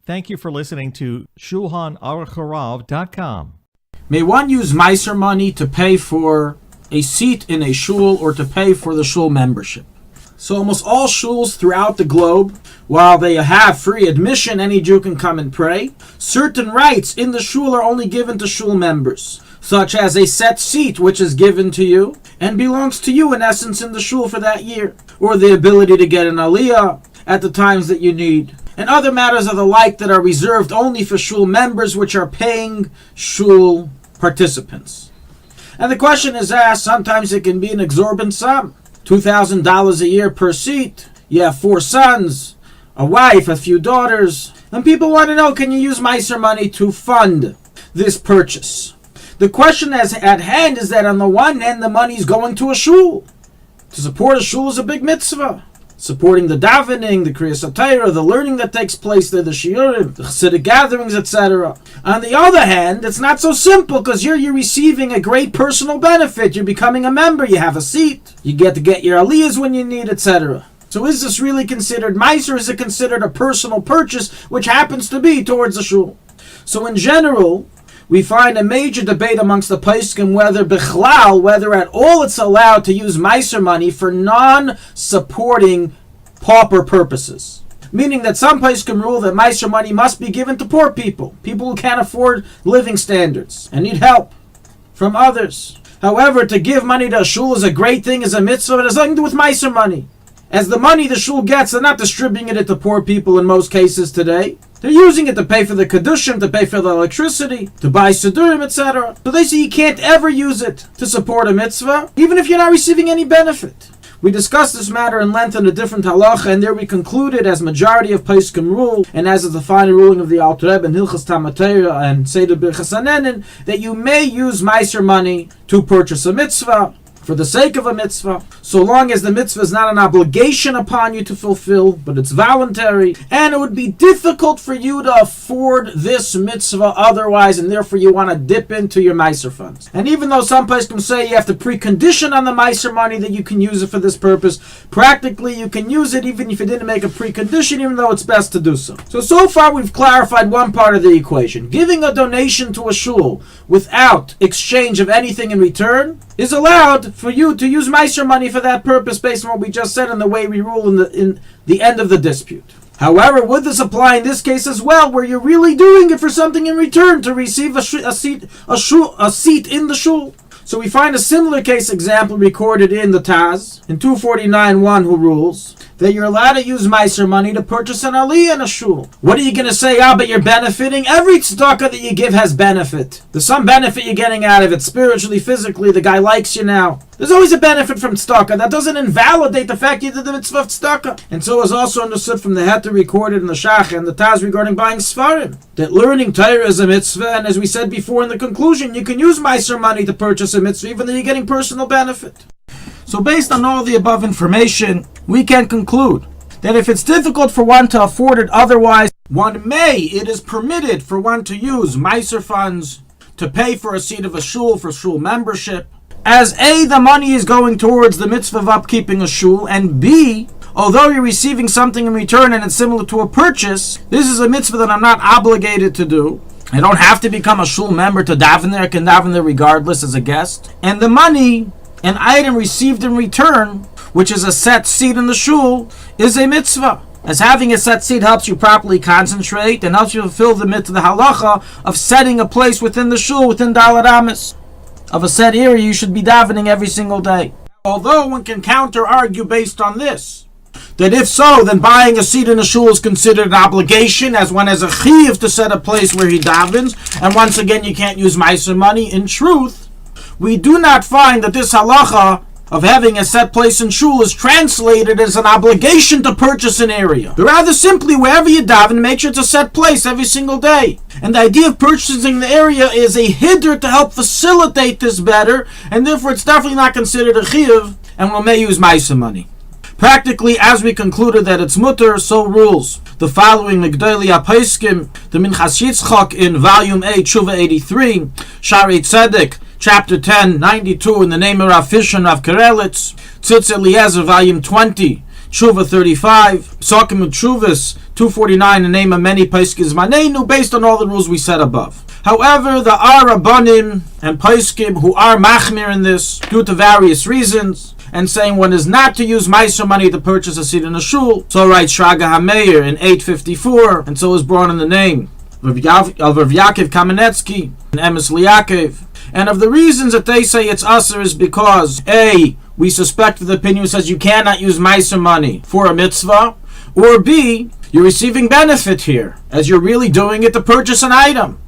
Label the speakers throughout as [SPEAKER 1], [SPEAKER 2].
[SPEAKER 1] Thank you for listening to Shulchanaruchharav.com.
[SPEAKER 2] May one use Maaser money to pay for a seat in a shul or to pay for the shul membership? So almost all shuls throughout the globe, while they have free admission, any Jew can come and pray, certain rights in the shul are only given to shul members, such as a set seat which is given to you and belongs to you in essence in the shul for that year, or the ability to get an aliyah at the times that you need, and other matters of the like that are reserved only for shul members, which are paying shul participants. And the question is asked, sometimes it can be an exorbitant sum, $2,000 a year per seat. You have 4 sons, a wife, a few daughters, and people want to know, can you use Maaser money to fund this purchase? The question at hand is that on the one hand, the money is going to a shul. To support a shul is a big mitzvah. Supporting the davening, the kriyas HaTorah, the learning that takes place there, the shiurim, the chassidic gatherings, etc. On the other hand, it's not so simple, because you're receiving a great personal benefit. You're becoming a member, you have a seat, you get to get your aliyahs when you need, etc. So is this really considered Maaser? Is it considered a personal purchase, which happens to be towards the shul? So in general, we find a major debate amongst the poskim whether at all it's allowed to use Maaser money for non-supporting pauper purposes. Meaning that some poskim rule that Maaser money must be given to poor people who can't afford living standards and need help from others. However, to give money to a shul is a great thing, is a mitzvah, but it has nothing to do with Maaser money. As the money the shul gets, they're not distributing it to poor people in most cases today. They're using it to pay for the kedushim, to pay for the electricity, to buy sidurim, etc. So they say you can't ever use it to support a mitzvah, even if you're not receiving any benefit. We discussed this matter in length in a different halacha, and there we concluded, as majority of poskim rule, and as is the final ruling of the Alter Rebbe and Hilchas Talmud Torah and Seder Birchas Hanenin, that you may use Maaser money to purchase a mitzvah, for the sake of a mitzvah, so long as the mitzvah is not an obligation upon you to fulfill, but it's voluntary, and it would be difficult for you to afford this mitzvah otherwise, and therefore you want to dip into your Maaser funds. And even though some places can say you have to precondition on the Maaser money that you can use it for this purpose, practically you can use it even if you didn't make a precondition, even though it's best to do so. So far we've clarified one part of the equation. Giving a donation to a shul without exchange of anything in return is allowed for you to use Maaser money for that purpose based on what we just said and the way we rule in the end of the dispute. However, would this apply in this case as well, where you're really doing it for something in return to receive a seat in the shul? So we find a similar case example recorded in the Taz, in 249.1, who rules that you're allowed to use Maaser money to purchase an aliyah in a shul. What are you going to say? But you're benefiting? Every tzedakah that you give has benefit. There's some benefit you're getting out of it, spiritually, physically. The guy likes you now. There's always a benefit from tzedakah. That doesn't invalidate the fact you did the mitzvah of tzedakah. And so is also understood from the Heter recorded in the Shach and the Taz regarding buying Sfarim, that learning Torah is a mitzvah, and as we said before in the conclusion, you can use Maaser money to purchase a mitzvah, even though you're getting personal benefit. So based on all the above information, we can conclude that if it's difficult for one to afford it otherwise, it is permitted for one to use Maaser funds to pay for a seat of a shul for shul membership, as A, the money is going towards the mitzvah of upkeeping a shul, and B, although you're receiving something in return and it's similar to a purchase, this is a mitzvah that I'm not obligated to do. I don't have to become a shul member to daven there. I can daven there regardless as a guest. And the money, an item received in return, which is a set seat in the shul, is a mitzvah. As having a set seat helps you properly concentrate and helps you fulfill the mitzvah, the halacha, of setting a place within the shul, within Dalet Amis, of a set area you should be davening every single day. Although one can counter-argue based on this, that if so, then buying a seat in a shul is considered an obligation, as one has a chiyuv to set a place where he davens, and once again you can't use Maaser money. In truth, we do not find that this halacha of having a set place in shul is translated as an obligation to purchase an area. But rather simply, wherever you daven, make sure it's a set place every single day. And the idea of purchasing the area is a hiddur to help facilitate this better, and therefore it's definitely not considered a chiyuv, and one may use Maaser money. Practically, as we concluded that it's mutter, so rules the following Megdoli HaPoskim, the Minchas Yitzchak in Volume 8, Tshuva 83, Sharei Tzedek, Chapter 10, 92, in the name of Rav Fish and Rav Karelitz, Tzitz Eliezer, Volume 20, Tshuva 35, Psakim Utshuvas 249, the name of many Paiskim Zmanenu, based on all the rules we said above. However, there are Rabbanim and Paiskim who are machmir in this due to various reasons, and saying one is not to use Maaser money to purchase a seat in a shul. So writes Shraga HaMeir in 854, and so is brought in the name of Rav Yaakov Kamenetsky and Emes Liyaakov. And of the reasons that they say it's usher is because A, we suspect the opinion says you cannot use Maaser money for a mitzvah, or B, you're receiving benefit here, as you're really doing it to purchase an item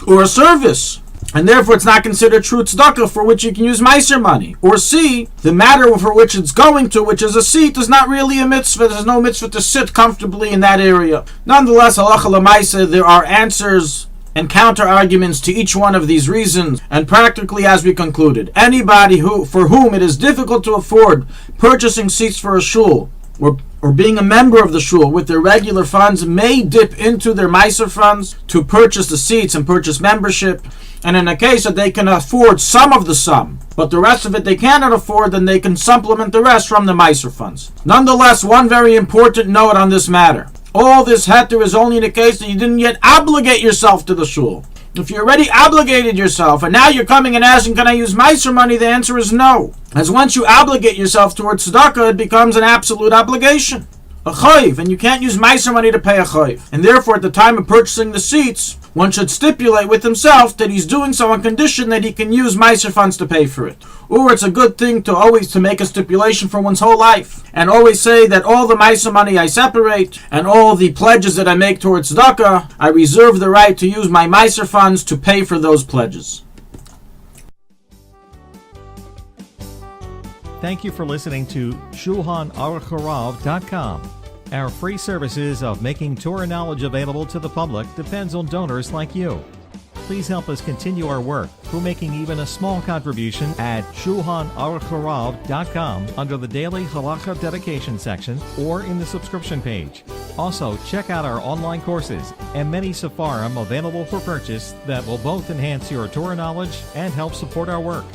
[SPEAKER 2] or a service, and therefore it's not considered true tzedakah for which you can use Maaser money. Or C, the matter for which it's going to, which is a seat, is not really a mitzvah. There's no mitzvah to sit comfortably in that area. Nonetheless, halacha l'maaseh, there are answers and counter arguments to each one of these reasons, and practically, as we concluded, anybody for whom it is difficult to afford purchasing seats for a shul, or being a member of the shul with their regular funds, may dip into their Maaser funds to purchase the seats and purchase membership. And in a case that they can afford some of the sum, but the rest of it they cannot afford, then they can supplement the rest from the Maaser funds. Nonetheless, one very important note on this matter. All this heter is only in the case that you didn't yet obligate yourself to the shul. If you already obligated yourself, and now you're coming and asking, can I use Maaser money? The answer is no. As once you obligate yourself towards tzedakah, it becomes an absolute obligation. A chayv, and you can't use Maaser money to pay a chayv. And therefore, at the time of purchasing the seats, one should stipulate with himself that he's doing so on condition that he can use Maaser funds to pay for it. Or it's a good thing to always make a stipulation for one's whole life, and always say that all the Maaser money I separate, and all the pledges that I make towards tzedakah, I reserve the right to use my Maaser funds to pay for those pledges.
[SPEAKER 1] Thank you for listening to Shulchanaruchharav.com. Our free services of making Torah knowledge available to the public depends on donors like you. Please help us continue our work through making even a small contribution at Shulchanaruchharav.com under the Daily Halacha Dedication section or in the subscription page. Also, check out our online courses and many sefarim available for purchase that will both enhance your Torah knowledge and help support our work.